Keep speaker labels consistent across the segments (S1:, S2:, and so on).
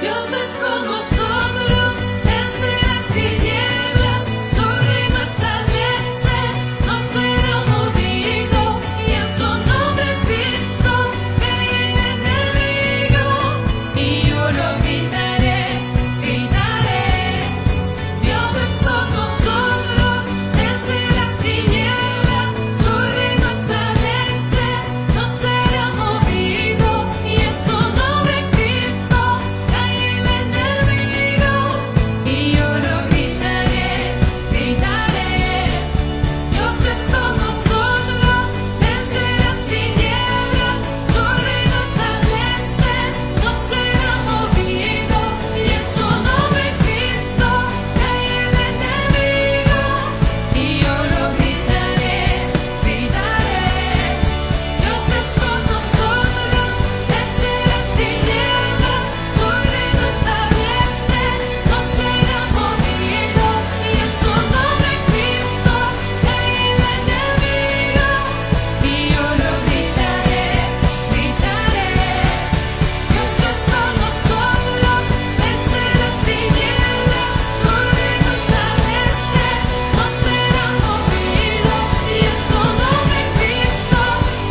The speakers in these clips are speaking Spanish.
S1: Dios es con nosotros, vence las tinieblas, su reino establece, no será movido, y en su nombre Cristo cae el enemigo, y yo lo gritaré, gritaré. Dios es con nosotros, vence las tinieblas, su reino establece, no será movido, y en su nombre Cristo cae el enemigo, y yo lo gritaré, gritaré. Dios es con nosotros, vence las tinieblas, su reino establece, no será movido, y en su nombre Cristo cae el enemigo, y yo lo gritaré, gritaré. Dios es con nosotros, vence las tinieblas, su reino establece, no será movido, y en su nombre Cristo cae el enemigo, y yo lo gritaré, gritaré. Dios es con nosotros, vence las tinieblas, su reino establece, no será movido, y en su nombre Cristo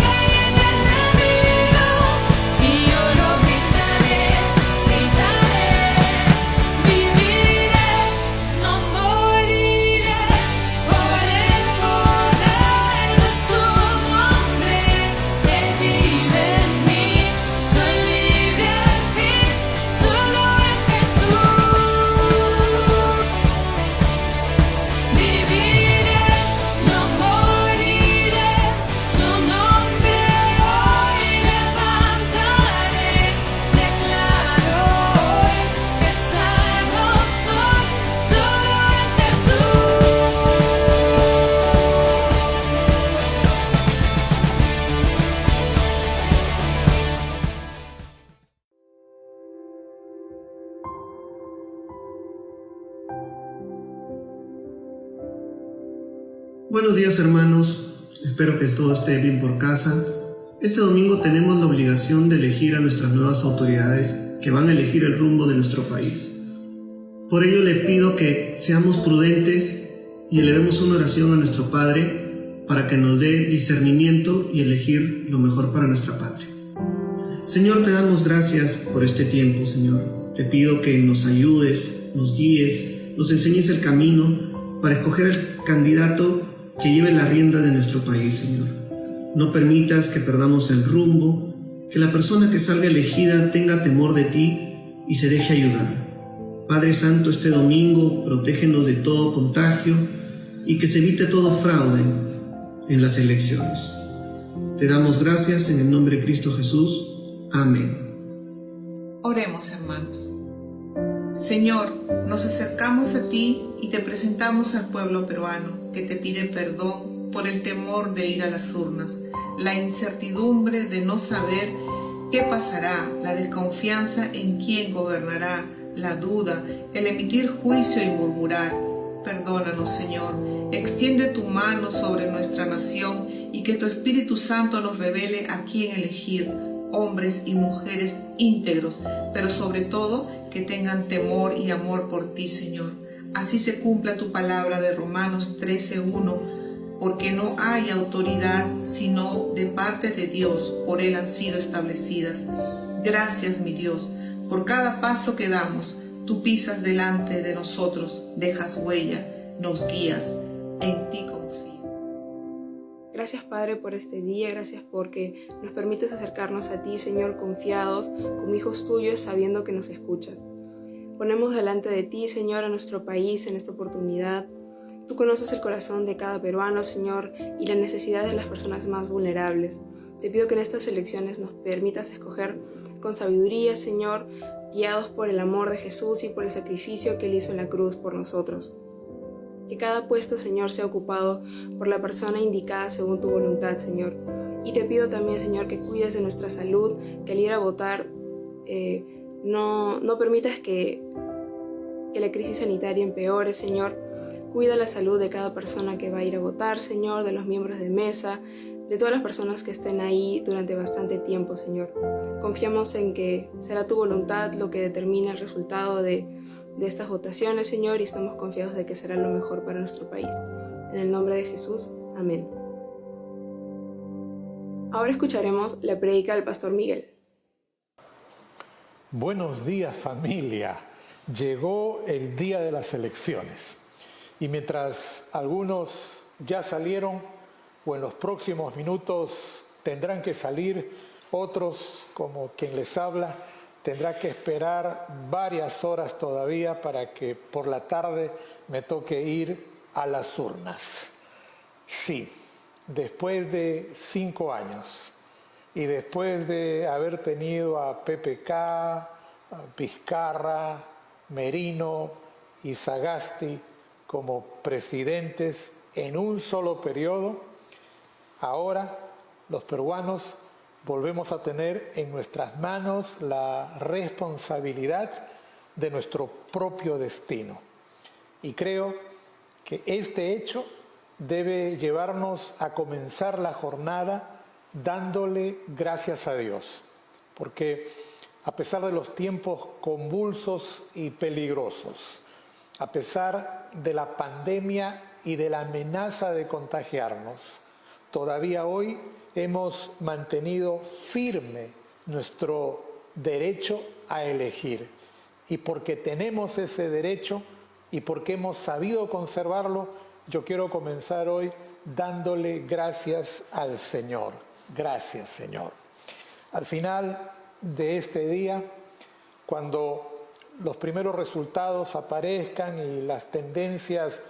S1: cae el enemigo, y yo lo gritaré, gritaré. Viviré, no moriré, por el poder de su nombre, Él vive en mí, soy libre al fin, solo en Jesús. Viviré, no moriré, su nombre hoy levantaré, declaro hoy que salvo soy, solo en Jesús.
S2: Buenos días, hermanos, espero que todo esté bien por casa. Este domingo tenemos la obligación de elegir a nuestras nuevas autoridades que van a elegir el rumbo de nuestro país. Por ello le pido que seamos prudentes y elevemos una oración a nuestro Padre para que nos dé discernimiento y elegir lo mejor para nuestra patria. Señor, te damos gracias por este tiempo, Señor. Te pido que nos ayudes, nos guíes, nos enseñes el camino para escoger el candidato que lleve la rienda de nuestro país, Señor. No permitas que perdamos el rumbo, que la persona que salga elegida tenga temor de ti y se deje ayudar. Padre Santo, este domingo protégenos de todo contagio y que se evite todo fraude en las elecciones. Te damos gracias en el nombre de Cristo Jesús. Amén.
S3: Oremos, hermanos. Señor, nos acercamos a ti y te presentamos al pueblo peruano que te pide perdón por el temor de ir a las urnas, la incertidumbre de no saber qué pasará, la desconfianza en quién gobernará, la duda, el emitir juicio y murmurar. Perdónanos, Señor, extiende tu mano sobre nuestra nación y que tu Espíritu Santo nos revele a quién elegir, hombres y mujeres íntegros, pero sobre todo que tengan temor y amor por ti, Señor. Así se cumpla tu palabra de Romanos 13:1, porque no hay autoridad sino de parte de Dios, por Él han sido establecidas. Gracias, mi Dios, por cada paso que damos, tú pisas delante de nosotros, dejas huella, nos guías, en ti confío.
S4: Gracias, Padre, por este día, gracias porque nos permites acercarnos a ti, Señor, confiados, como hijos tuyos, sabiendo que nos escuchas. Ponemos delante de ti, Señor, a nuestro país en esta oportunidad. Tú conoces el corazón de cada peruano, Señor, y la necesidad de las personas más vulnerables. Te pido que en estas elecciones nos permitas escoger con sabiduría, Señor, guiados por el amor de Jesús y por el sacrificio que Él hizo en la cruz por nosotros. Que cada puesto, Señor, sea ocupado por la persona indicada según tu voluntad, Señor. Y te pido también, Señor, que cuides de nuestra salud, que al ir a votar no permitas que la crisis sanitaria empeore, Señor. Cuida la salud de cada persona que va a ir a votar, Señor, de los miembros de mesa, de todas las personas que estén ahí durante bastante tiempo, Señor. Confiamos en que será tu voluntad lo que determine el resultado de estas votaciones, Señor, y estamos confiados de que será lo mejor para nuestro país. En el nombre de Jesús, amén. Ahora escucharemos la prédica del Pastor Miguel.
S5: Buenos días, familia. Llegó el día de las elecciones y mientras algunos ya salieron o en los próximos minutos tendrán que salir, otros, como quien les habla, tendrá que esperar varias horas todavía para que por la tarde me toque ir a las urnas. Sí, después de 5 años y después de haber tenido a PPK, a Vizcarra, Merino y Sagasti como presidentes en un solo periodo, ahora los peruanos volvemos a tener en nuestras manos la responsabilidad de nuestro propio destino. Y creo que este hecho debe llevarnos a comenzar la jornada dándole gracias a Dios, porque a pesar de los tiempos convulsos y peligrosos, a pesar de la pandemia y de la amenaza de contagiarnos, todavía hoy hemos mantenido firme nuestro derecho a elegir. Y porque tenemos ese derecho y porque hemos sabido conservarlo, yo quiero comenzar hoy dándole gracias al Señor. Gracias, Señor. Al final de este día, cuando los primeros resultados aparezcan y las tendencias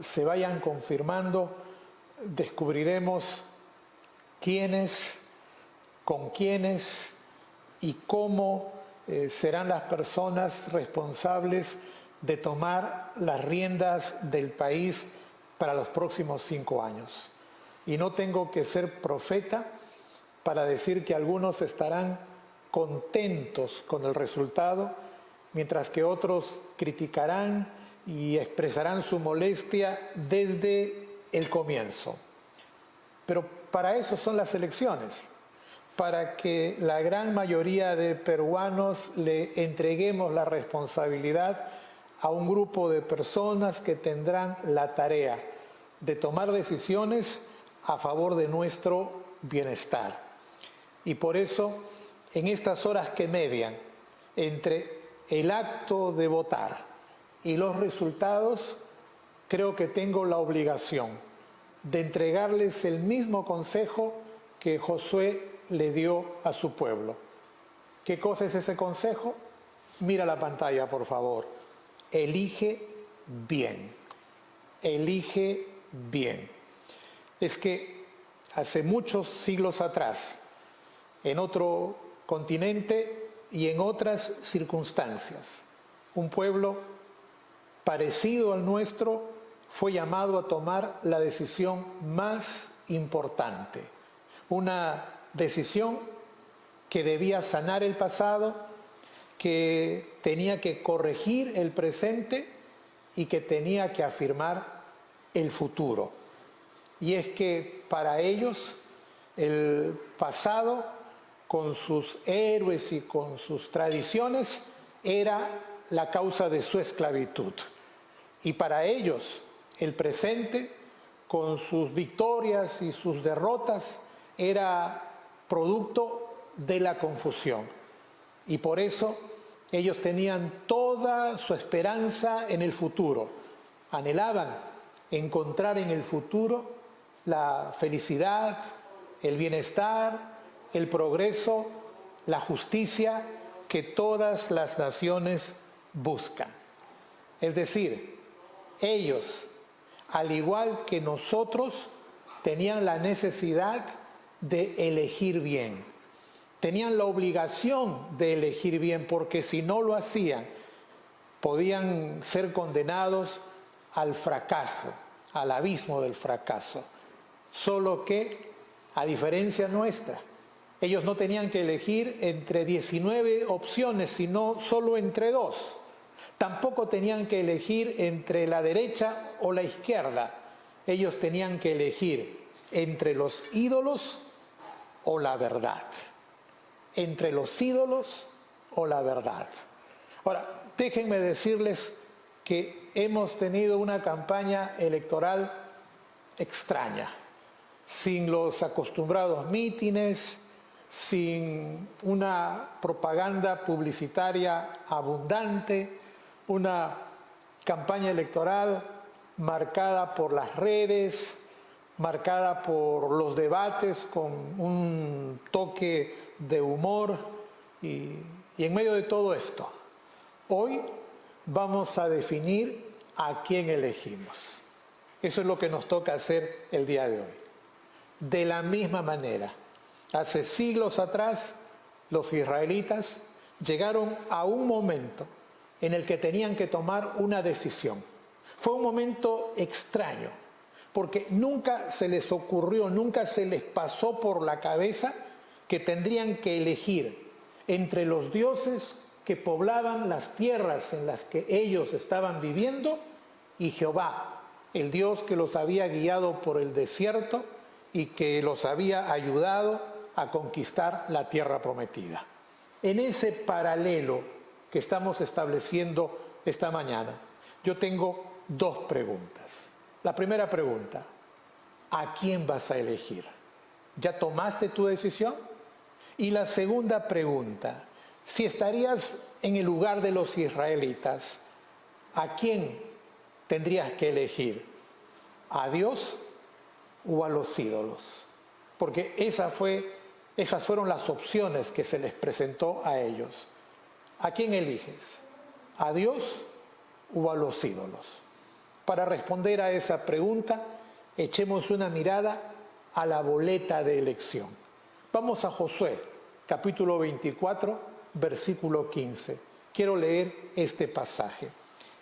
S5: se vayan confirmando, descubriremos quiénes, con quiénes y cómo serán las personas responsables de tomar las riendas del país para los próximos 5 años. Y no tengo que ser profeta para decir que algunos estarán contentos con el resultado, mientras que otros criticarán y expresarán su molestia desde el comienzo. Pero para eso son las elecciones, para que la gran mayoría de peruanos le entreguemos la responsabilidad a un grupo de personas que tendrán la tarea de tomar decisiones a favor de nuestro bienestar. Y por eso, en estas horas que median entre el acto de votar y los resultados, creo que tengo la obligación de entregarles el mismo consejo que Josué le dio a su pueblo. ¿Qué cosa es ese consejo? Mira la pantalla, por favor. Elige bien. Elige bien. Es que hace muchos siglos atrás, en otro continente y en otras circunstancias, un pueblo parecido al nuestro fue llamado a tomar la decisión más importante, una decisión que debía sanar el pasado, que tenía que corregir el presente y que tenía que afirmar el futuro. Y es que para ellos el pasado, con sus héroes y con sus tradiciones, era la causa de su esclavitud. Y para ellos el presente, con sus victorias y sus derrotas, era producto de la confusión. Y por eso ellos tenían toda su esperanza en el futuro. Anhelaban encontrar en el futuro la felicidad, el bienestar, el progreso, la justicia que todas las naciones buscan. Es decir, ellos, al igual que nosotros, tenían la necesidad de elegir bien. Tenían la obligación de elegir bien, porque si no lo hacían, podían ser condenados al fracaso, al abismo del fracaso. Solo que, a diferencia nuestra, ellos no tenían que elegir entre 19 opciones, sino solo entre 2. Tampoco tenían que elegir entre la derecha o la izquierda. Ellos tenían que elegir entre los ídolos o la verdad. Entre los ídolos o la verdad. Ahora, déjenme decirles que hemos tenido una campaña electoral extraña, sin los acostumbrados mítines, sin una propaganda publicitaria abundante, una campaña electoral marcada por las redes, marcada por los debates con un toque de humor y en medio de todo esto, hoy vamos a definir a quién elegimos. Eso es lo que nos toca hacer el día de hoy. De la misma manera, hace siglos atrás, los israelitas llegaron a un momento en el que tenían que tomar una decisión. Fue un momento extraño, porque nunca se les ocurrió, nunca se les pasó por la cabeza que tendrían que elegir entre los dioses que poblaban las tierras en las que ellos estaban viviendo y Jehová, el Dios que los había guiado por el desierto y que los había ayudado a conquistar la tierra prometida. En ese paralelo que estamos estableciendo esta mañana, yo tengo dos preguntas. La primera pregunta, ¿a quién vas a elegir? ¿Ya tomaste tu decisión? Y la segunda pregunta, si estarías en el lugar de los israelitas, ¿a quién tendrías que elegir? ¿A Dios o a los ídolos? Porque esas fueron las opciones que se les presentó a ellos. ¿A quién eliges? ¿A Dios o a los ídolos? Para responder a esa pregunta, echemos una mirada a la boleta de elección. Vamos a Josué, capítulo 24, versículo 15. Quiero leer este pasaje.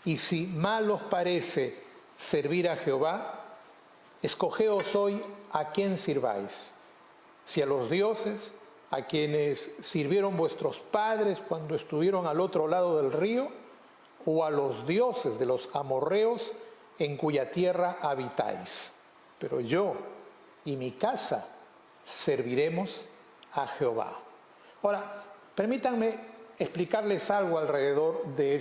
S5: Y si mal os parece servir a Jehová, escogeos hoy a quién sirváis. Si a los dioses, a quienes sirvieron vuestros padres cuando estuvieron al otro lado del río, o a los dioses de los amorreos en cuya tierra habitáis. Pero yo y mi casa serviremos a Jehová. Ahora, permítanme explicarles algo alrededor de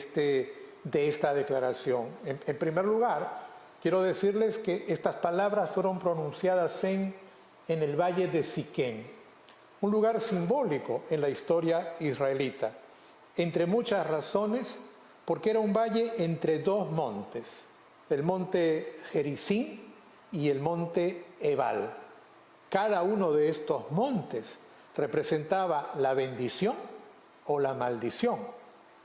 S5: esta declaración. En primer lugar, quiero decirles que estas palabras fueron pronunciadas en el valle de Siquén, un lugar simbólico en la historia israelita, entre muchas razones, porque era un valle entre dos montes, el monte Gerizim y el monte Ebal. Cada uno de estos montes representaba la bendición o la maldición.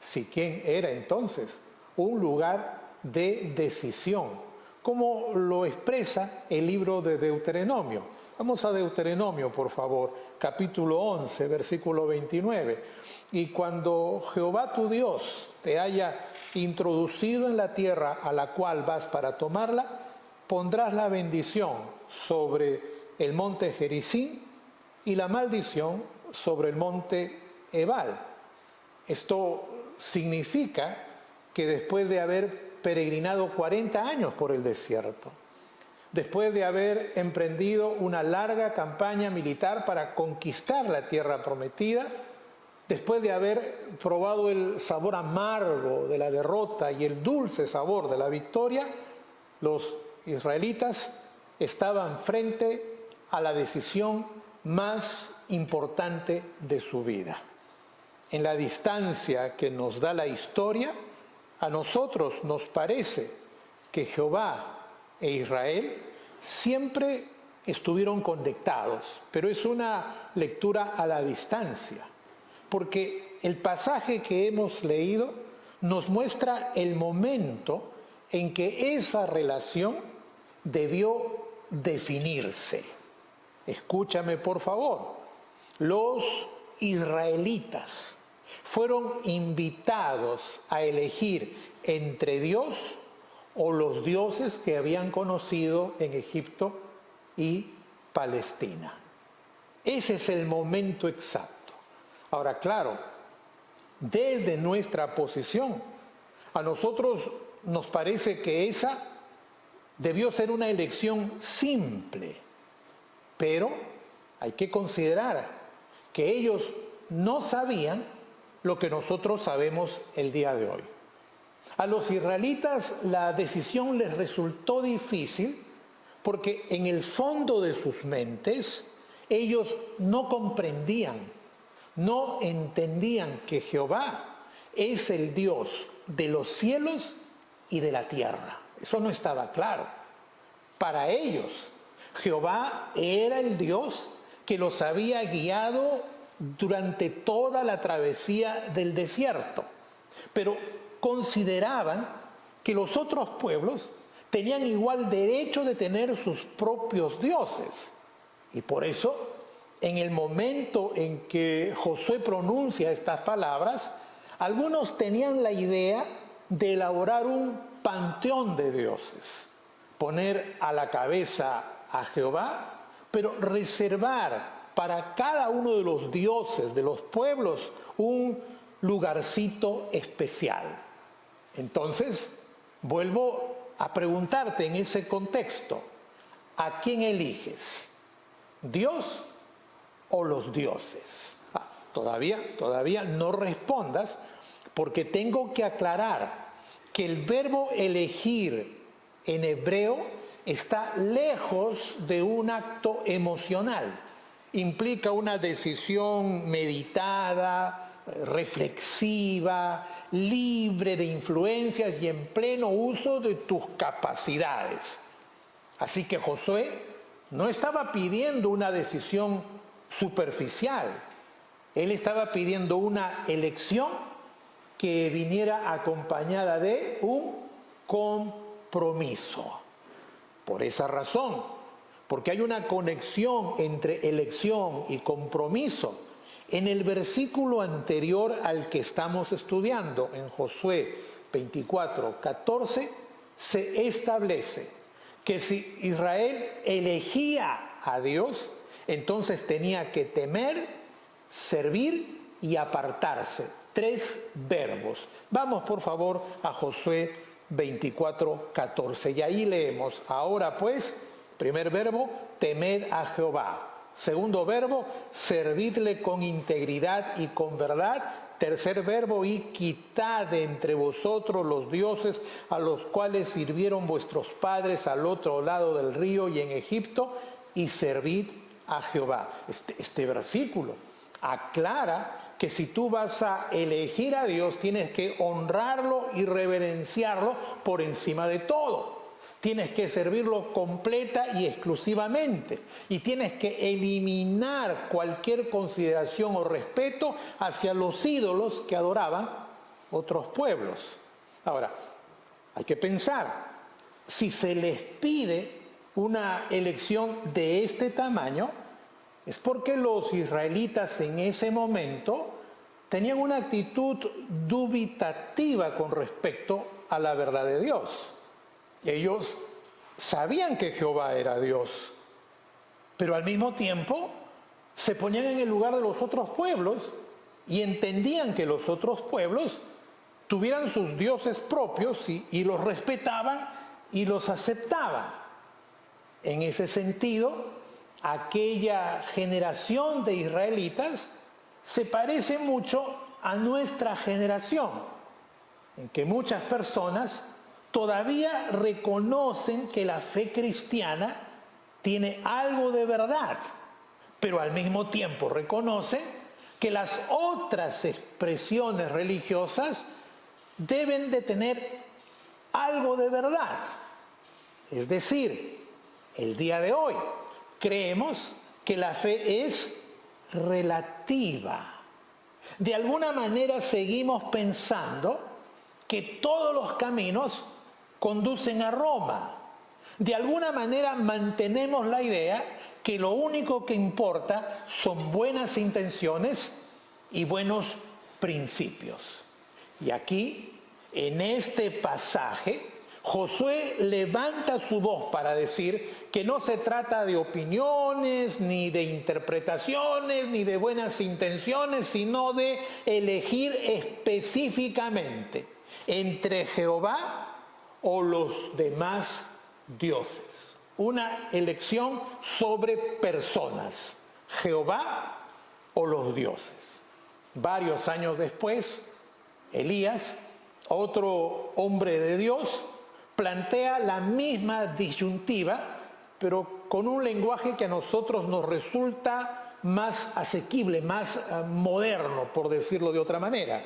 S5: Siquén era entonces un lugar de decisión, como lo expresa el libro de Deuteronomio. Vamos a Deuteronomio, por favor, capítulo 11, versículo 29. Y cuando Jehová tu Dios te haya introducido en la tierra a la cual vas para tomarla, pondrás la bendición sobre el monte Gerizim y la maldición sobre el monte Ebal. Esto significa que después de haber peregrinado 40 años por el desierto, después de haber emprendido una larga campaña militar para conquistar la tierra prometida, después de haber probado el sabor amargo de la derrota y el dulce sabor de la victoria, los israelitas estaban frente a la decisión más importante de su vida. En la distancia que nos da la historia, a nosotros nos parece que Jehová e Israel siempre estuvieron conectados, pero es una lectura a la distancia, porque el pasaje que hemos leído nos muestra el momento en que esa relación debió definirse. Escúchame, por favor. Los israelitas fueron invitados a elegir entre Dios o los dioses que habían conocido en Egipto y Palestina. Ese es el momento exacto. Ahora, claro, desde nuestra posición, a nosotros nos parece que esa debió ser una elección simple, Pero hay que considerar que ellos no sabían lo que nosotros sabemos el día de hoy. A los israelitas la decisión les resultó difícil porque en el fondo de sus mentes ellos no comprendían, no entendían que Jehová es el Dios de los cielos y de la tierra. Eso no estaba claro. Para ellos, Jehová era el Dios que los había guiado durante toda la travesía del desierto. Pero consideraban que los otros pueblos tenían igual derecho de tener sus propios dioses. Y por eso, en el momento en que Josué pronuncia estas palabras, algunos tenían la idea de elaborar un panteón de dioses, poner a la cabeza a Jehová, pero reservar para cada uno de los dioses de los pueblos un lugarcito especial. Entonces, vuelvo a preguntarte en ese contexto, ¿a quién eliges? ¿Dios o los dioses? Todavía no respondas, porque tengo que aclarar que el verbo elegir en hebreo está lejos de un acto emocional. Implica una decisión meditada, reflexiva, libre de influencias y en pleno uso de tus capacidades. Así que Josué no estaba pidiendo una decisión superficial. Él estaba pidiendo una elección que viniera acompañada de un compromiso. Por esa razón, porque hay una conexión entre elección y compromiso, en el versículo anterior al que estamos estudiando, en Josué 24:14, se establece que si Israel elegía a Dios, entonces tenía que temer, servir y apartarse. 3 verbos. Vamos por favor a Josué 24:14 y ahí leemos: ahora pues, primer verbo, temed a Jehová. Segundo verbo, servidle con integridad y con verdad. Tercer verbo, y quitad de entre vosotros los dioses a los cuales sirvieron vuestros padres al otro lado del río y en Egipto, y servid a Jehová. Este versículo aclara que si tú vas a elegir a Dios, tienes que honrarlo y reverenciarlo por encima de todo. Tienes que servirlo completa y exclusivamente. Y tienes que eliminar cualquier consideración o respeto hacia los ídolos que adoraban otros pueblos. Ahora, hay que pensar, si se les pide una elección de este tamaño, es porque los israelitas en ese momento tenían una actitud dubitativa con respecto a la verdad de Dios. Ellos sabían que Jehová era Dios, pero al mismo tiempo se ponían en el lugar de los otros pueblos y entendían que los otros pueblos tuvieran sus dioses propios y los respetaban y los aceptaban. En ese sentido, aquella generación de israelitas se parece mucho a nuestra generación, en que muchas personas todavía reconocen que la fe cristiana tiene algo de verdad, pero al mismo tiempo reconocen que las otras expresiones religiosas deben de tener algo de verdad. Es decir, el día de hoy creemos que la fe es relativa. De alguna manera seguimos pensando que todos los caminos conducen a Roma. De alguna manera mantenemos la idea que lo único que importa son buenas intenciones y buenos principios. Y aquí, en este pasaje, Josué levanta su voz para decir que no se trata de opiniones, ni de interpretaciones, ni de buenas intenciones, sino de elegir específicamente entre Jehová o los demás dioses. una elección sobre personas, Jehová o los dioses. Varios años después, Elías, otro hombre de Dios, plantea la misma disyuntiva, pero con un lenguaje que a nosotros nos resulta más asequible, más moderno, por decirlo de otra manera.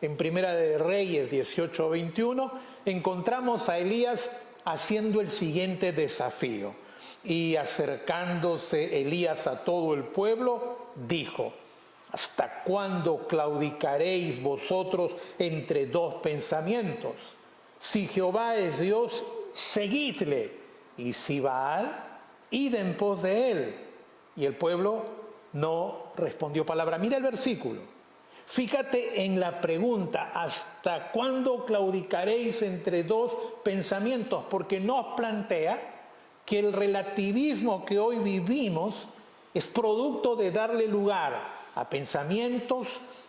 S5: En Primera de Reyes 18:21 encontramos a Elías haciendo el siguiente desafío. Y acercándose Elías a todo el pueblo, dijo: ¿hasta cuándo claudicaréis vosotros entre dos pensamientos? Si Jehová es Dios, seguidle, y si Baal, id en pos de él. Y el pueblo no respondió palabra. Mira el versículo. Fíjate en la pregunta: ¿hasta cuándo claudicaréis entre dos pensamientos? Porque nos plantea que el relativismo que hoy vivimos es producto de darle lugar a pensamientos,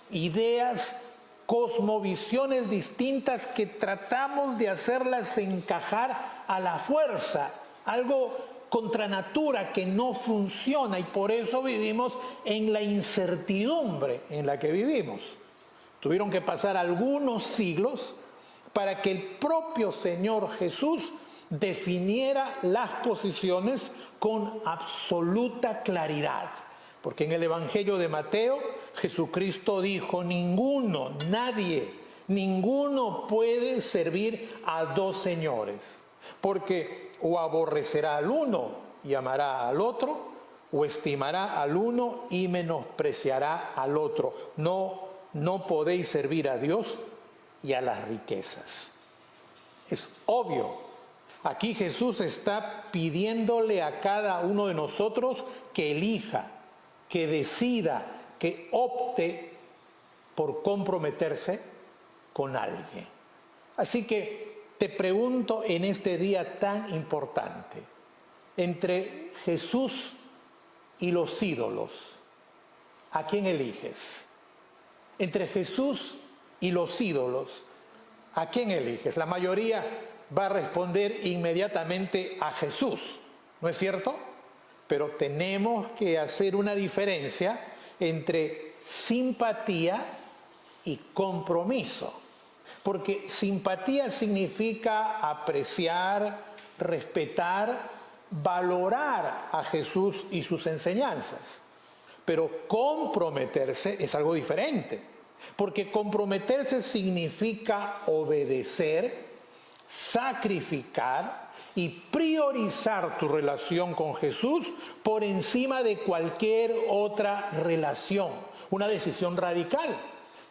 S5: ideas, cosmovisiones distintas que tratamos de hacerlas encajar a la fuerza, algo contra natura que no funciona, y por eso vivimos en la incertidumbre en la que vivimos. Tuvieron que pasar algunos siglos para que el propio Señor Jesús definiera las posiciones con absoluta claridad. Porque en el Evangelio de Mateo, Jesucristo dijo: nadie puede servir a dos señores, porque o aborrecerá al uno y amará al otro, o estimará al uno y menospreciará al otro. No podéis servir a Dios y a las riquezas. Es obvio. Aquí Jesús está pidiéndole a cada uno de nosotros que elija, que decida, que opte por comprometerse con alguien. Así que te pregunto en este día tan importante, entre Jesús y los ídolos, ¿a quién eliges? Entre Jesús y los ídolos, ¿a quién eliges? La mayoría va a responder inmediatamente a Jesús, ¿no es cierto? Pero tenemos que hacer una diferencia entre simpatía y compromiso. Porque simpatía significa apreciar, respetar, valorar a Jesús y sus enseñanzas. Pero comprometerse es algo diferente. Porque comprometerse significa obedecer, sacrificar y priorizar tu relación con Jesús por encima de cualquier otra relación. Una decisión radical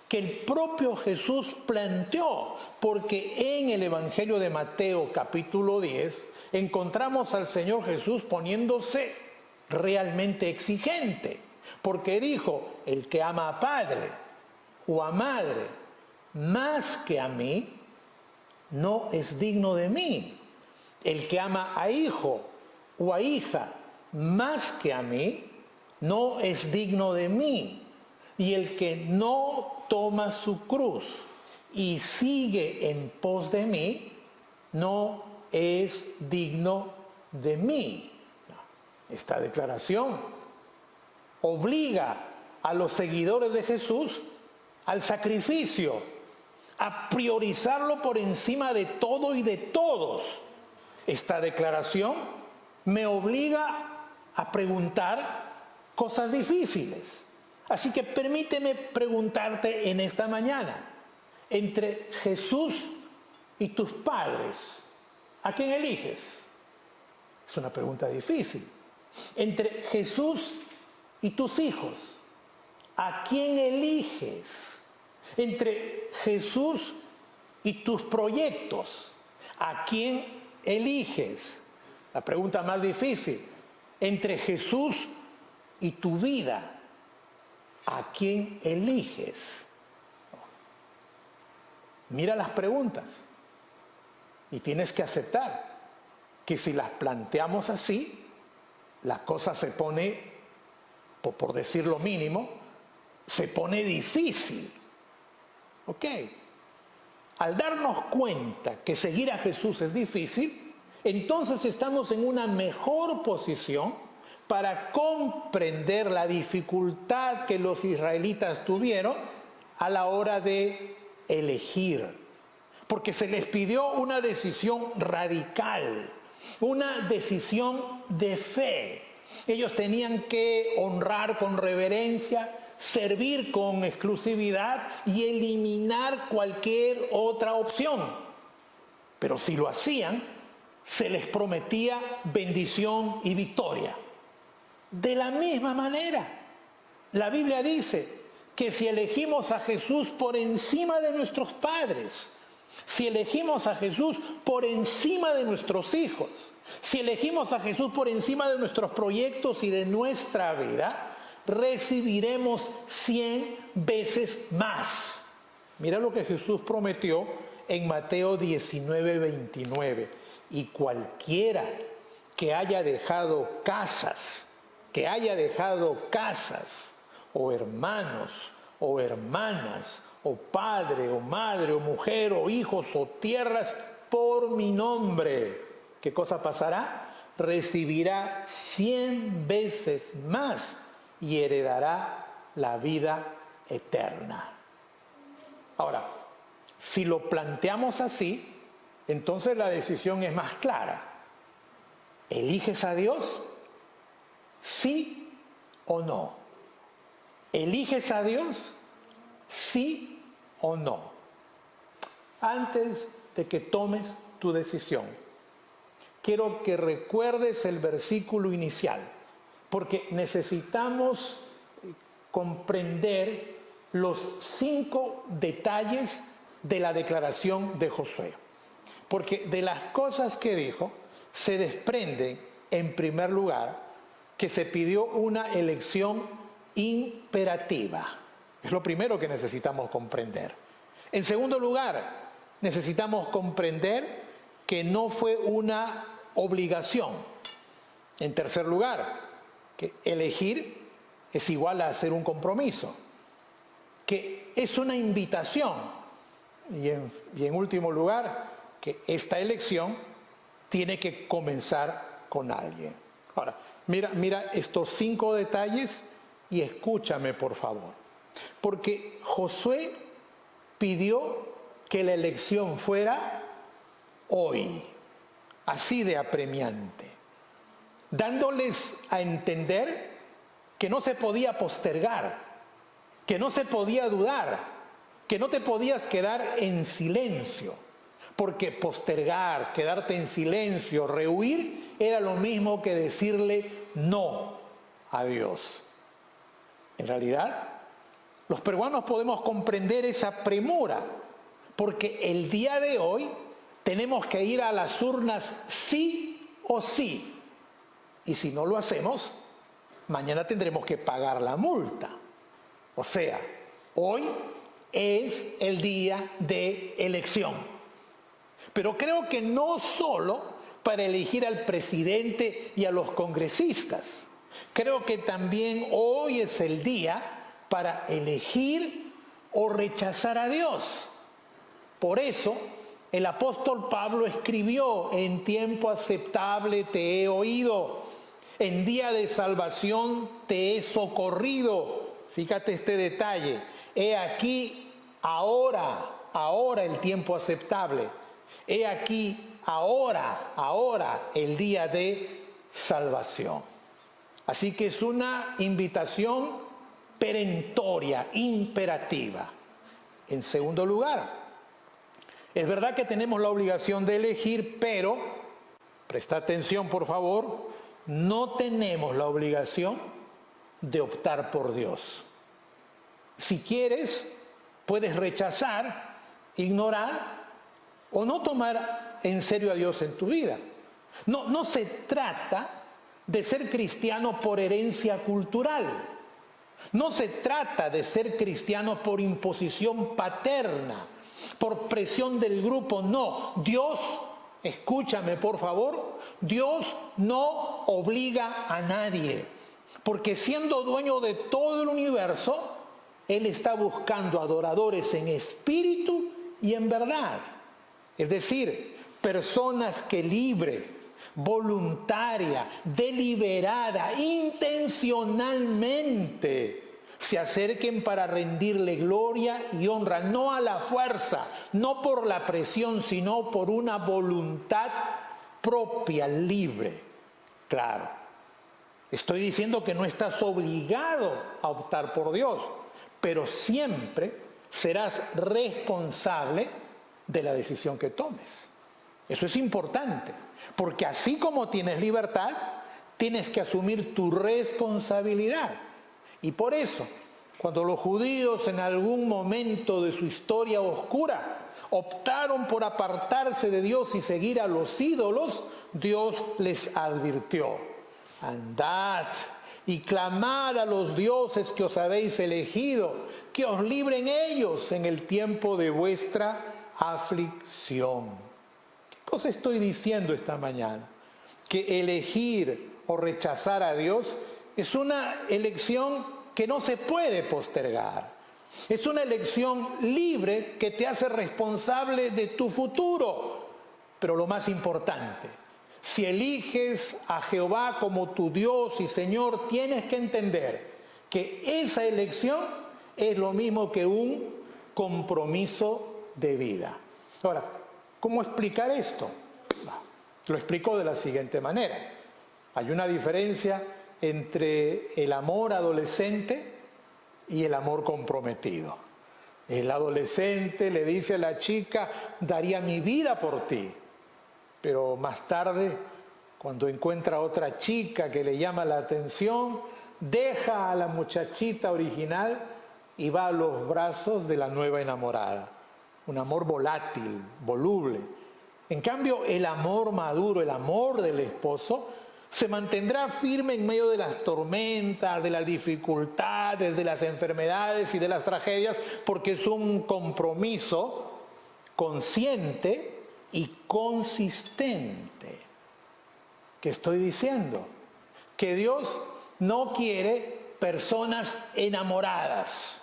S5: que el propio Jesús planteó, porque en el Evangelio de Mateo capítulo 10 encontramos al Señor Jesús poniéndose realmente exigente, porque dijo: el que ama a padre o a madre más que a mí, no es digno de mí. El que ama a hijo o a hija más que a mí, no es digno de mí. Y el que no toma su cruz y sigue en pos de mí, no es digno de mí. Esta declaración obliga a los seguidores de Jesús al sacrificio, a priorizarlo por encima de todo y de todos. Esta declaración me obliga a preguntar cosas difíciles. Así que permíteme preguntarte en esta mañana: entre Jesús y tus padres, ¿a quién eliges? Es una pregunta difícil. Entre Jesús y tus hijos, ¿a quién eliges? Entre Jesús y tus proyectos, ¿a quién eliges? La pregunta más difícil: entre Jesús y tu vida, ¿a quién eliges? Mira las preguntas y tienes que aceptar que si las planteamos así, la cosa se pone, por decir lo mínimo, se pone difícil. ¿Ok? Al darnos cuenta que seguir a Jesús es difícil, entonces estamos en una mejor posición para comprender la dificultad que los israelitas tuvieron a la hora de elegir. Porque se les pidió una decisión radical, una decisión de fe. Ellos tenían que honrar con reverencia, servir con exclusividad y eliminar cualquier otra opción. Pero si lo hacían, se les prometía bendición y victoria. De la misma manera, la Biblia dice que si elegimos a Jesús por encima de nuestros padres, si elegimos a Jesús por encima de nuestros hijos, si elegimos a Jesús por encima de nuestros proyectos y de nuestra vida, recibiremos 100 veces más. Mira lo que Jesús prometió en Mateo 19:29. Y cualquiera que haya dejado casas, o hermanos, o hermanas, o padre, o madre, o mujer, o hijos, o tierras, por mi nombre, ¿qué cosa pasará? Recibirá 100 veces más y heredará la vida eterna. Ahora, si lo planteamos así, entonces la decisión es más clara. ¿Eliges a Dios? ¿Sí o no? ¿Eliges a Dios? ¿Sí o no? Antes de que tomes tu decisión, quiero que recuerdes el versículo inicial, porque necesitamos comprender los 5 detalles de la declaración de Josué. Porque de las cosas que dijo, se desprende, en primer lugar, que se pidió una elección imperativa. Es lo primero que necesitamos comprender. En segundo lugar, necesitamos comprender que no fue una obligación. En tercer lugar, que elegir es igual a hacer un compromiso. Que es una invitación. Y en último lugar, que esta elección tiene que comenzar con alguien. Ahora, mira estos 5 detalles y escúchame por favor. Porque Josué pidió que la elección fuera hoy, así de apremiante, dándoles a entender que no se podía postergar, que no se podía dudar, que no te podías quedar en silencio. Porque postergar, quedarte en silencio, rehuir, era lo mismo que decirle no a Dios. En realidad, los peruanos podemos comprender esa premura, porque el día de hoy tenemos que ir a las urnas sí o sí. Y si no lo hacemos, mañana tendremos que pagar la multa. O sea, hoy es el día de elección. Pero creo que no solo para elegir al presidente y a los congresistas. Creo que también hoy es el día para elegir o rechazar a Dios. Por eso, el apóstol Pablo escribió: en tiempo aceptable te he oído, en día de salvación te he socorrido. Fíjate este detalle: he aquí ahora el tiempo aceptable. He aquí ahora el día de salvación. Así que es una invitación perentoria, imperativa. En segundo lugar, es verdad que tenemos la obligación de elegir, pero, presta atención por favor, no tenemos la obligación de optar por Dios. Si quieres, puedes rechazar, ignorar o no tomar en serio a Dios en tu vida. No se trata de ser cristiano por herencia cultural. No se trata de ser cristiano por imposición paterna, por presión del grupo. No, Dios, escúchame por favor, Dios no obliga a nadie. Porque siendo dueño de todo el universo, Él está buscando adoradores en espíritu y en verdad. Es decir, personas que libre voluntaria, deliberada, intencionalmente, se acerquen para rendirle gloria y honra, no a la fuerza, no por la presión, sino por una voluntad propia, libre. Claro, estoy diciendo que no estás obligado a optar por Dios, pero siempre serás responsable de la decisión que tomes. Eso es importante, porque así como tienes libertad, tienes que asumir tu responsabilidad. Y por eso, cuando los judíos en algún momento de su historia oscura optaron por apartarse de Dios y seguir a los ídolos, Dios les advirtió: andad y clamad a los dioses que os habéis elegido, que os libren ellos en el tiempo de vuestra aflicción. ¿Qué cosa estoy diciendo esta mañana? Que elegir o rechazar a Dios es una elección que no se puede postergar. Es una elección libre que te hace responsable de tu futuro. Pero lo más importante, si eliges a Jehová como tu Dios y Señor, tienes que entender que esa elección es lo mismo que un compromiso de vida. Ahora, ¿cómo explicar esto? Lo explico de la siguiente manera. Hay una diferencia entre el amor adolescente y el amor comprometido. El adolescente le dice a la chica: daría mi vida por ti. Pero más tarde, cuando encuentra a otra chica que le llama la atención, deja a la muchachita original y va a los brazos de la nueva enamorada. Un amor volátil, voluble. En cambio, el amor maduro, el amor del esposo, se mantendrá firme en medio de las tormentas, de las dificultades, de las enfermedades y de las tragedias, porque es un compromiso consciente y consistente. ¿Qué estoy diciendo? Que Dios no quiere personas enamoradas.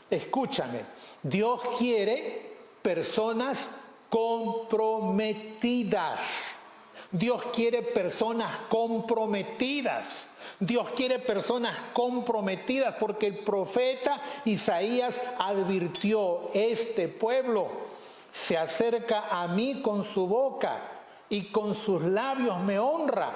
S5: Escúchame, Dios quiere personas comprometidas. Dios quiere personas comprometidas. Dios quiere personas comprometidas porque el profeta Isaías advirtió: este pueblo se acerca a mí con su boca y con sus labios me honra,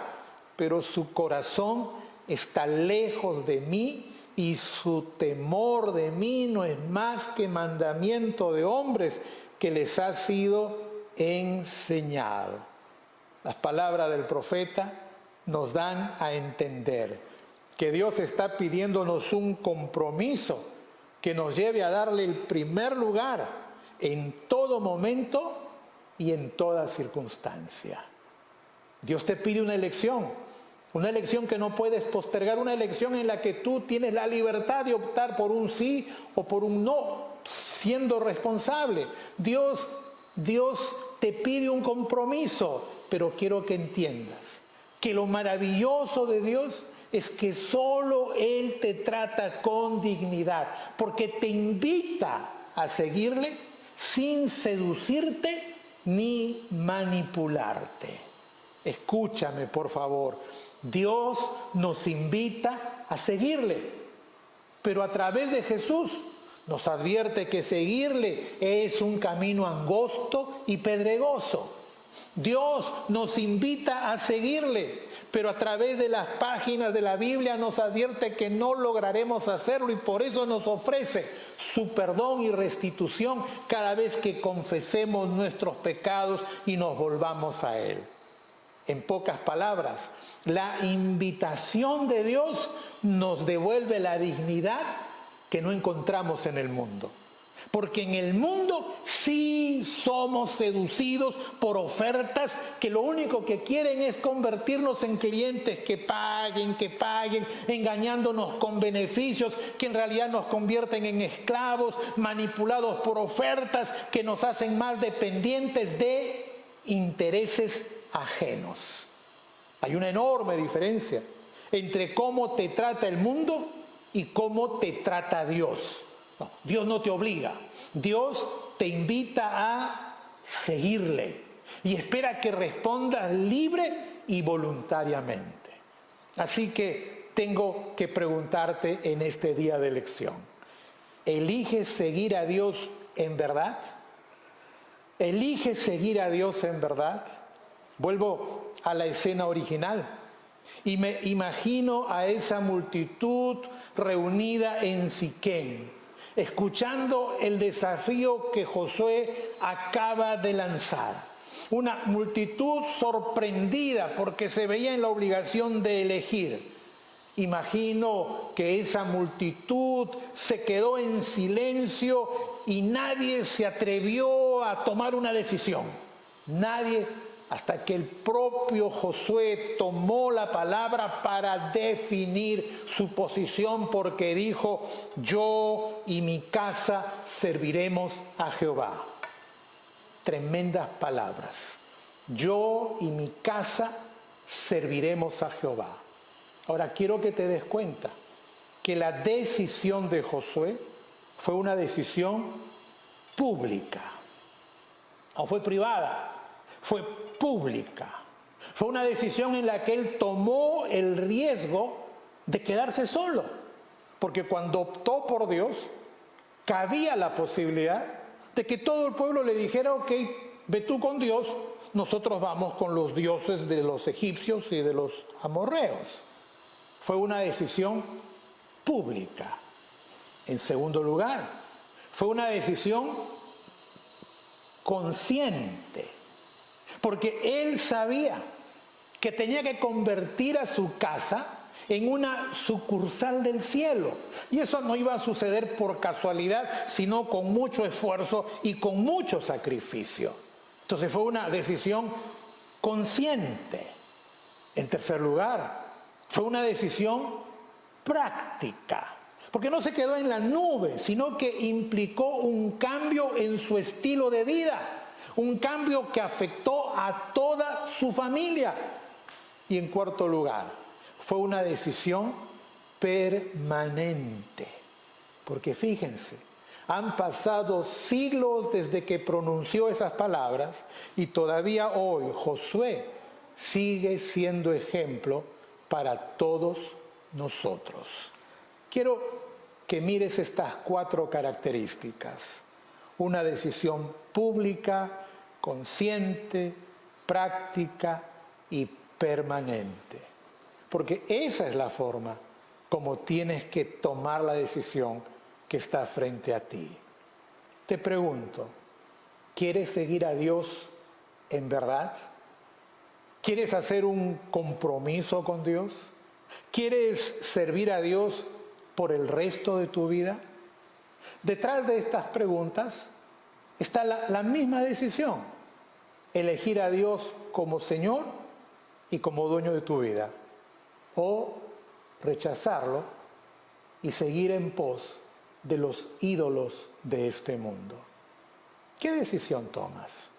S5: pero su corazón está lejos de mí y su temor de mí no es más que mandamiento de hombres que les ha sido enseñado. Las palabras del profeta nos dan a entender que Dios está pidiéndonos un compromiso que nos lleve a darle el primer lugar en todo momento y en toda circunstancia. Dios te pide una elección que no puedes postergar, una elección en la que tú tienes la libertad de optar por un sí o por un no, siendo responsable. Dios te pide un compromiso, pero quiero que entiendas que lo maravilloso de Dios es que solo Él te trata con dignidad, porque te invita a seguirle sin seducirte ni manipularte. Escúchame, por favor. Dios nos invita a seguirle, pero a través de Jesús nos advierte que seguirle es un camino angosto y pedregoso. Dios nos invita a seguirle, pero a través de las páginas de la Biblia nos advierte que no lograremos hacerlo y por eso nos ofrece su perdón y restitución cada vez que confesemos nuestros pecados y nos volvamos a Él. En pocas palabras, la invitación de Dios nos devuelve la dignidad que no encontramos en el mundo. Porque en el mundo sí somos seducidos por ofertas que lo único que quieren es convertirnos en clientes que paguen, engañándonos con beneficios que en realidad nos convierten en esclavos, manipulados por ofertas que nos hacen más dependientes de intereses ajenos. Hay una enorme diferencia entre cómo te trata el mundo y cómo te trata Dios. No, Dios no te obliga. Dios te invita a seguirle y espera que respondas libre y voluntariamente. Así que tengo que preguntarte en este día de elección, ¿eliges seguir a Dios en verdad? ¿Eliges seguir a Dios en verdad? Vuelvo a la escena original y me imagino a esa multitud reunida en Siquén, escuchando el desafío que Josué acaba de lanzar. Una multitud sorprendida porque se veía en la obligación de elegir. Imagino que esa multitud se quedó en silencio y nadie se atrevió a tomar una decisión. Nadie, hasta que el propio Josué tomó la palabra para definir su posición, porque dijo: yo y mi casa serviremos a Jehová. Tremendas palabras. Yo y mi casa serviremos a Jehová. Ahora quiero que te des cuenta que la decisión de Josué fue una decisión pública. No fue privada, fue pública. Fue una decisión en la que él tomó el riesgo de quedarse solo. Porque cuando optó por Dios, cabía la posibilidad de que todo el pueblo le dijera: ok, ve tú con Dios, nosotros vamos con los dioses de los egipcios y de los amorreos. Fue una decisión pública. En segundo lugar, fue una decisión consciente, porque él sabía que tenía que convertir a su casa en una sucursal del cielo. Y eso no iba a suceder por casualidad, sino con mucho esfuerzo y con mucho sacrificio. Entonces fue una decisión consciente. En tercer lugar, fue una decisión práctica, porque no se quedó en la nube, sino que implicó un cambio en su estilo de vida, un cambio que afectó a toda su familia. Y en cuarto lugar, fue una decisión permanente, porque fíjense, han pasado siglos desde que pronunció esas palabras y todavía hoy Josué sigue siendo ejemplo para todos nosotros. Quiero que mires estas 4 características: una decisión pública, consciente, práctica y permanente. Porque esa es la forma como tienes que tomar la decisión que está frente a ti. Te pregunto, ¿quieres seguir a Dios en verdad? ¿Quieres hacer un compromiso con Dios? ¿Quieres servir a Dios por el resto de tu vida? Detrás de estas preguntas está la misma decisión: elegir a Dios como Señor y como dueño de tu vida, o rechazarlo y seguir en pos de los ídolos de este mundo. ¿Qué decisión tomas?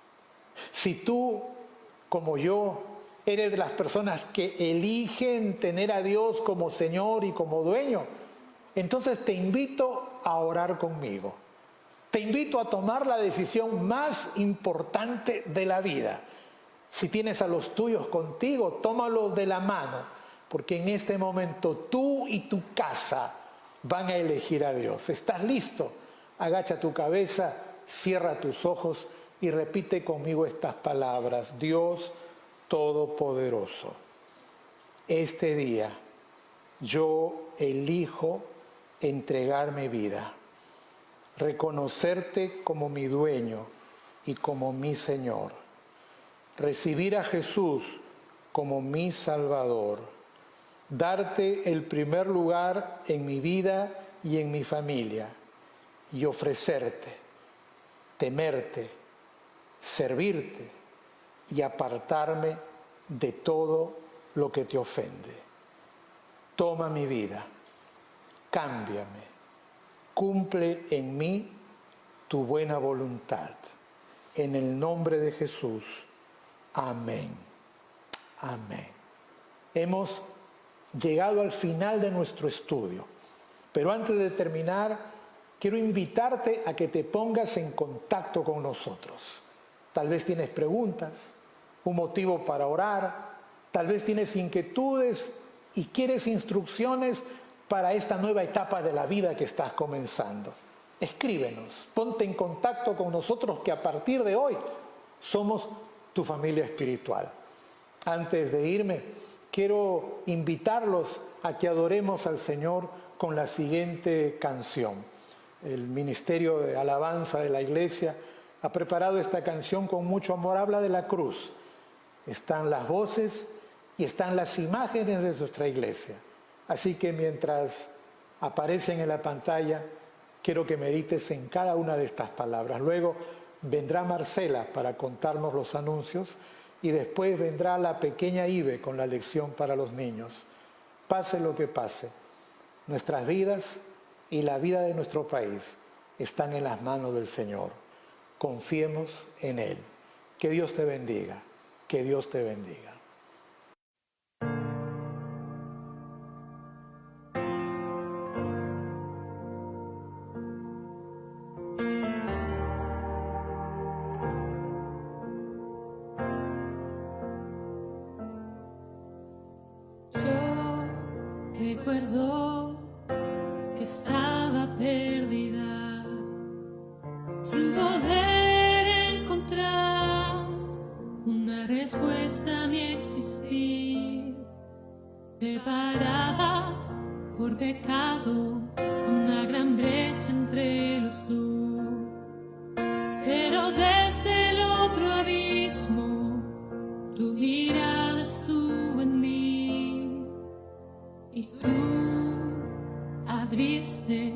S5: Si tú, como yo, eres de las personas que eligen tener a Dios como Señor y como dueño, entonces te invito a orar conmigo. Te invito a tomar la decisión más importante de la vida. Si tienes a los tuyos contigo, tómalos de la mano, porque en este momento tú y tu casa van a elegir a Dios. ¿Estás listo? Agacha tu cabeza, cierra tus ojos y repite conmigo estas palabras: Dios Todopoderoso, este día yo elijo entregar mi vida, reconocerte como mi dueño y como mi Señor, recibir a Jesús como mi Salvador, darte el primer lugar en mi vida y en mi familia, y ofrecerte, temerte, servirte y apartarme de todo lo que te ofende. Toma mi vida, cámbiame, cumple en mí tu buena voluntad. En el nombre de Jesús. Amén. Amén. Hemos llegado al final de nuestro estudio, pero antes de terminar, quiero invitarte a que te pongas en contacto con nosotros. Tal vez tienes preguntas, un motivo para orar, Tal vez tienes inquietudes y quieres instrucciones para esta nueva etapa de la vida que estás comenzando. Escríbenos, ponte en contacto con nosotros, que a partir de hoy somos tu familia espiritual. Antes de irme, quiero invitarlos a que adoremos al Señor con la siguiente canción. El Ministerio de Alabanza de la Iglesia ha preparado esta canción con mucho amor. Habla de la cruz. Están las voces y están las imágenes de nuestra iglesia. Así que mientras aparecen en la pantalla, quiero que medites en cada una de estas palabras. Luego vendrá Marcela para contarnos los anuncios y después vendrá la pequeña Ibe con la lección para los niños. Pase lo que pase, nuestras vidas y la vida de nuestro país están en las manos del Señor. Confiemos en Él. Que Dios te bendiga. Que Dios te bendiga.
S1: Recuerdo que estaba perdida, sin poder encontrar una respuesta a mi existir, separada por pecado, una gran brecha entre los dos. Pero desde el otro abismo, tu mirada estuvo en mí. Y tú abriste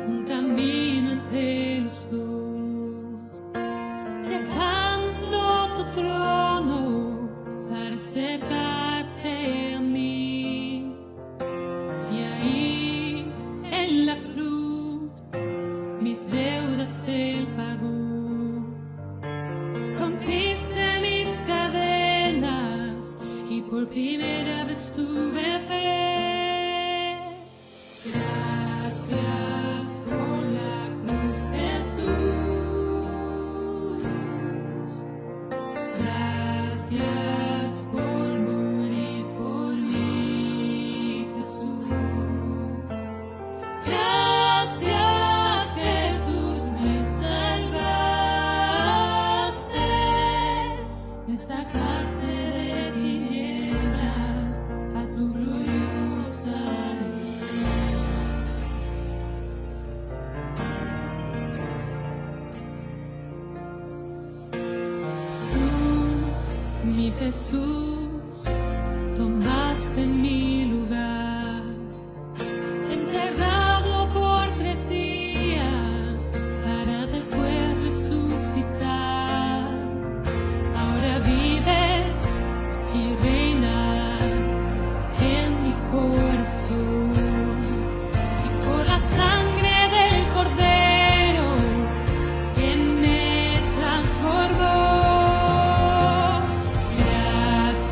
S1: un camino entre los dos, dejando tu trono para acercarte a mí. Y ahí en la cruz mis deudas Él pagó. Rompiste mis cadenas y por primera vez tuve fe. Gracias por la cruz, Jesús. Gracias por morir por mí, Jesús. Gracias, Jesús, me salvaste de esta clase de tinieblas a tu gloriosa luz. Tú, mi Jesús, tomaste mi lugar, enterrado por 3 días para después resucitar. Ahora vives y reinas en mi corazón, y por la sangre del Cordero que me transformó. Gracias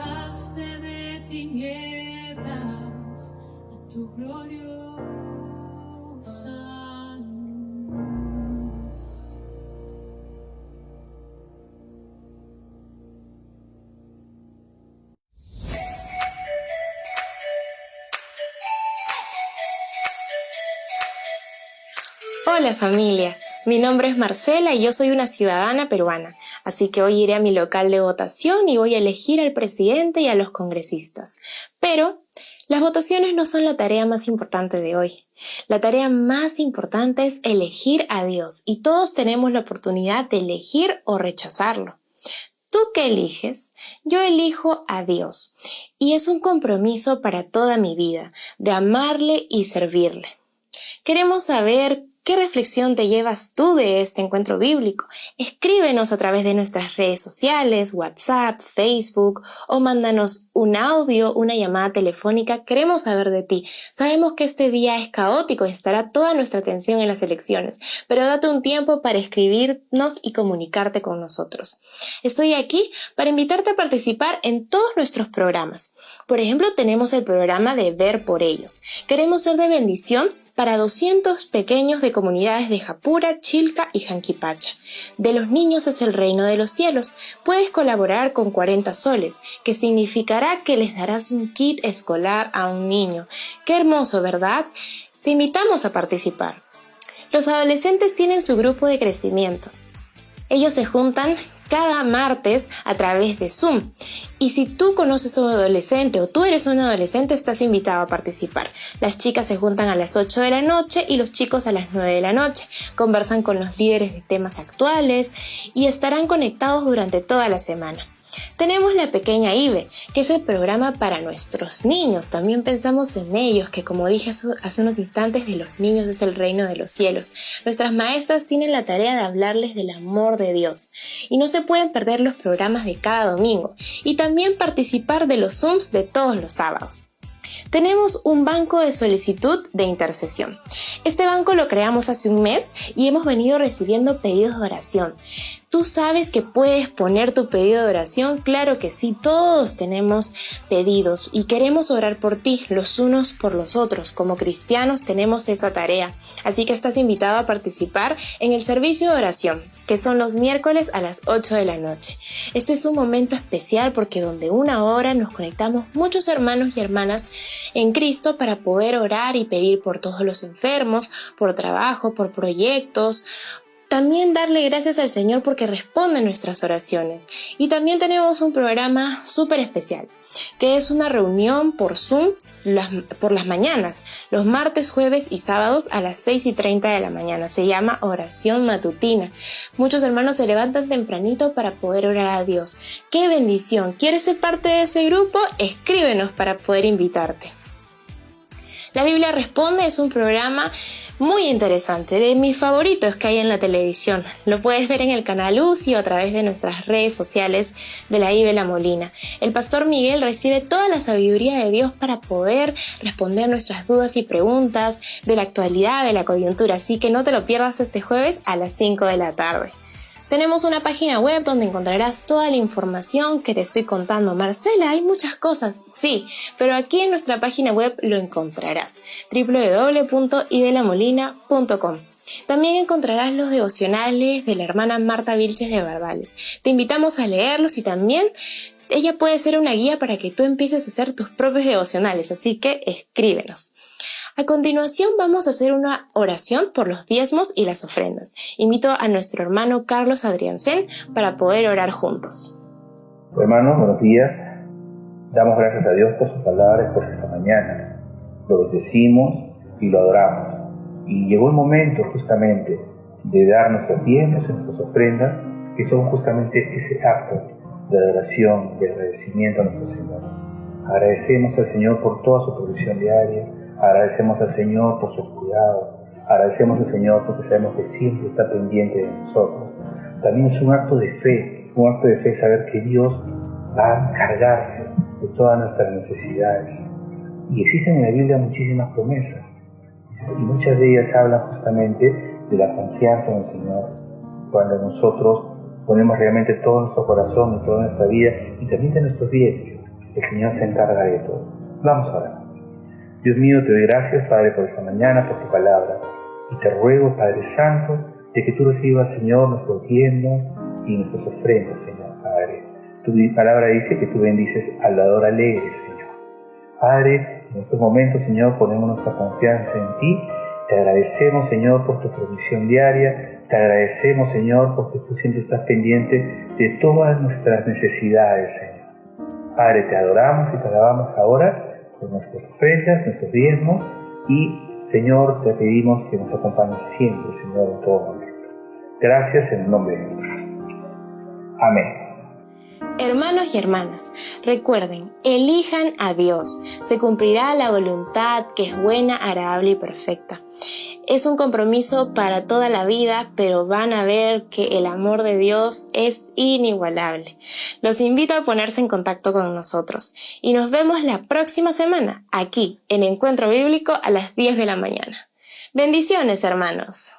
S1: sacaste de tinieblas a tu gloriosa luz.
S6: Hola familia, mi nombre es Marcela y yo soy una ciudadana peruana, así que hoy iré a mi local de votación y voy a elegir al presidente y a los congresistas. Pero las votaciones no son la tarea más importante de hoy. La tarea más importante es elegir a Dios y todos tenemos la oportunidad de elegir o rechazarlo. ¿Tú qué eliges? Yo elijo a Dios y es un compromiso para toda mi vida de amarle y servirle. Queremos saber ¿qué reflexión te llevas tú de este encuentro bíblico? Escríbenos a través de nuestras redes sociales, WhatsApp, Facebook o mándanos un audio, una llamada telefónica. Queremos saber de ti. Sabemos que este día es caótico y estará toda nuestra atención en las elecciones, pero date un tiempo para escribirnos y comunicarte con nosotros. Estoy aquí para invitarte a participar en todos nuestros programas. Por ejemplo, tenemos el programa de Ver por Ellos. Queremos ser de bendición para 200 pequeños de comunidades de Japura, Chilca y Janquipacha. De los niños es el reino de los cielos. Puedes colaborar con 40 soles, que significará que les darás un kit escolar a un niño. ¡Qué hermoso!, ¿verdad? Te invitamos a participar. Los adolescentes tienen su grupo de crecimiento. Ellos se juntan cada martes a través de Zoom. Y si tú conoces a un adolescente o tú eres un adolescente, estás invitado a participar. Las chicas se juntan a las 8 de la noche y los chicos a las 9 de la noche. Conversan con los líderes de temas actuales y estarán conectados durante toda la semana. Tenemos La Pequeña Ibe, que es el programa para nuestros niños. También pensamos en ellos, que como dije hace unos instantes, de los niños es el reino de los cielos. Nuestras maestras tienen la tarea de hablarles del amor de Dios. Y no se pueden perder los programas de cada domingo. Y también participar de los Zooms de todos los sábados. Tenemos un banco de solicitud de intercesión. Este banco lo creamos hace un mes y hemos venido recibiendo pedidos de oración. ¿Tú sabes que puedes poner tu pedido de oración? Claro que sí, todos tenemos pedidos y queremos orar por ti, los unos por los otros. Como cristianos tenemos esa tarea, así que estás invitado a participar en el servicio de oración, que son los miércoles a las 8 de la noche. Este es un momento especial porque donde una hora nos conectamos muchos hermanos y hermanas en Cristo para poder orar y pedir por todos los enfermos, por trabajo, por proyectos. También darle gracias al Señor porque responde nuestras oraciones. Y también tenemos un programa súper especial, que es una reunión por Zoom por las mañanas, los martes, jueves y sábados a las 6:30 de la mañana. Se llama Oración Matutina. Muchos hermanos se levantan tempranito para poder orar a Dios. ¡Qué bendición! ¿Quieres ser parte de ese grupo? Escríbenos para poder invitarte. La Biblia Responde es un programa muy interesante, de mis favoritos que hay en la televisión. Lo puedes ver en el canal UCI o a través de nuestras redes sociales de la IBE La Molina. El pastor Miguel recibe toda la sabiduría de Dios para poder responder nuestras dudas y preguntas de la actualidad, de la coyuntura, así que no te lo pierdas este jueves a las 5 de la tarde. Tenemos una página web donde encontrarás toda la información que te estoy contando. Marcela, hay muchas cosas, sí, pero aquí en nuestra página web lo encontrarás, www.ibelamolina.com. También encontrarás los devocionales de la hermana Marta Vilches de Bardales. Te invitamos a leerlos y también ella puede ser una guía para que tú empieces a hacer tus propios devocionales, así que escríbenos. A continuación vamos a hacer una oración por los diezmos y las ofrendas. Invito a nuestro hermano Carlos Adriancén para poder orar juntos.
S7: Hermanos, buenos días. Damos gracias a Dios por su palabra por esta mañana. Lo bendecimos y lo adoramos. Y llegó el momento justamente de dar nuestros diezmos y nuestras ofrendas, que son justamente ese acto de adoración, de agradecimiento a nuestro Señor. Agradecemos al Señor por toda su provisión diaria. Agradecemos al Señor por sus cuidados. Agradecemos al Señor porque sabemos que siempre está pendiente de nosotros. También es un acto de fe saber que Dios va a encargarse de todas nuestras necesidades. Y existen en la Biblia muchísimas promesas. Y muchas de ellas hablan justamente de la confianza en el Señor. Cuando nosotros ponemos realmente todo nuestro corazón y toda nuestra vida y también de nuestros bienes. el Señor se encarga de todo. Vamos a orar. Dios mío, te doy gracias, Padre, por esta mañana, por tu palabra. Y te ruego, Padre Santo, de que tú recibas, Señor, nuestro diezmo y nuestras ofrendas, Señor, Padre. Tu palabra dice que tú bendices al dador alegre, Señor. Padre, en estos momentos, Señor, ponemos nuestra confianza en ti. Te agradecemos, Señor, por tu provisión diaria. Te agradecemos, Señor, porque tú siempre estás pendiente de todas nuestras necesidades, Señor. Padre, te adoramos y te alabamos ahora con nuestras ofrendas, nuestros diezmos y, Señor, te pedimos que nos acompañes siempre, Señor, en todo momento. Gracias en el nombre de Jesús. Amén.
S6: Hermanos y hermanas, recuerden, elijan a Dios. Se cumplirá la voluntad que es buena, agradable y perfecta. Es un compromiso para toda la vida, pero van a ver que el amor de Dios es inigualable. Los invito a ponerse en contacto con nosotros y nos vemos la próxima semana aquí en Encuentro Bíblico a las 10 de la mañana. Bendiciones, hermanos.